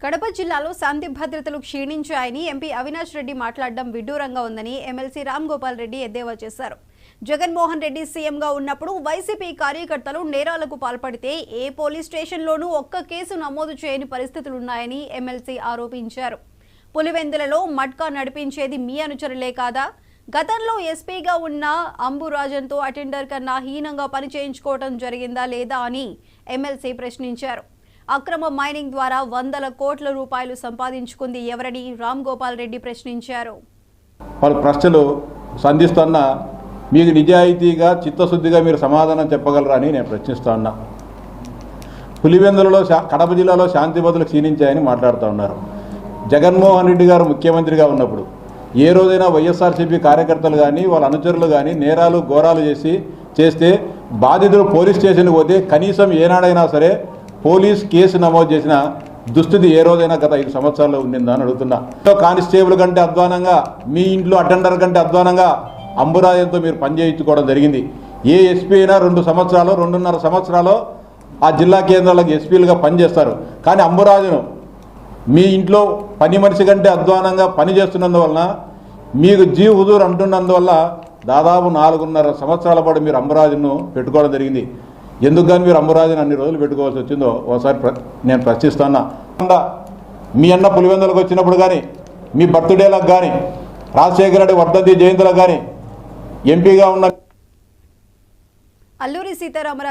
కడప జిల్లాలో శాంతి భద్రతలు క్షీణించాయని ఎంపీ అవినాష్ రెడ్డి మాట్లాడడం విడ్డూరంగా ఉందని ఎమ్మెల్సీ రామ్ గోపాల్ రెడ్డి ఎద్దేవా చేశారు. జగన్మోహన్ రెడ్డి సీఎంగా ఉన్నప్పుడు వైసీపీ కార్యకర్తలు నేరాలకు పాల్పడితే ఏ పోలీస్ స్టేషన్లోనూ ఒక్క కేసు నమోదు చేయని పరిస్థితులున్నాయని ఎమ్మెల్సీ ఆరోపించారు. పులివెందులలో మట్కా నడిపించేది మీ అనుచరులే కాదా? గతంలో ఎస్పీగా ఉన్న అంబురాజన్తో అటెండర్ కన్నా హీనంగా పనిచేయించుకోవడం జరిగిందా లేదా అని ఎమ్మెల్సీ ప్రశ్నించారు. అక్రమ మైనింగ్ ద్వారా వందల కోట్ల రూపాయలు సంపాదించుకుంది ఎవరని రామ్ గోపాల్ రెడ్డి ప్రశ్నించారు. వాళ్ళు ప్రశ్నలు సంధిస్తున్న మీకు నిజాయితీగా చిత్తశుద్ధిగా మీరు సమాధానం చెప్పగలరా అని నేను ప్రశ్నిస్తున్నా. పులివెందులలో కడప జిల్లాలో శాంతి భద్రతలు క్షీణించాయని మాట్లాడుతూ ఉన్నారు. జగన్మోహన్ రెడ్డి గారు ముఖ్యమంత్రిగా ఉన్నప్పుడు ఏ రోజైనా వైఎస్ఆర్సీపీ కార్యకర్తలు కానీ వాళ్ళ అనుచరులు కానీ నేరాలు ఘోరాలు చేస్తే బాధితులు పోలీస్ స్టేషన్కి పోతే కనీసం ఏనాడైనా సరే పోలీస్ కేసు నమోదు చేసిన దుస్థితి ఏ రోజైనా గత 5 సంవత్సరాల్లో ఉండిందా అని అడుగుతున్నా. కానిస్టేబుల్ కంటే అధ్వానంగా, మీ ఇంట్లో అటెండర్ కంటే అధ్వానంగా అంబురాజన్తో మీరు పనిచేయించుకోవడం జరిగింది. ఏ ఎస్పీ అయినా 2 సంవత్సరాలు 2.5 సంవత్సరాలు ఆ జిల్లా కేంద్రాలకు ఎస్పీలుగా పనిచేస్తారు. కానీ అంబురాజను మీ ఇంట్లో పని మనిషి కంటే అధ్వానంగా పనిచేస్తున్నందువలన, మీకు జీవ్ హుజూర్ అంటున్నందువల్ల దాదాపు 4.5 సంవత్సరాల పాటు మీరు అంబురాజును పెట్టుకోవడం జరిగింది. ఎందుకు కానీ మీరు అంబురాజును అన్ని రోజులు పెట్టుకోవాల్సి వచ్చిందో ఒకసారి నేను ప్రశ్నిస్తున్నా. మీ అన్న పులివెందులకు వచ్చినప్పుడు కానీ, మీ బర్త్డేలకు కానీ, రాజశేఖర రెడ్డి వర్ధంతి జయంతులకు కానీ ఎంపీగా ఉన్న అల్లూరి సీతారామరాజు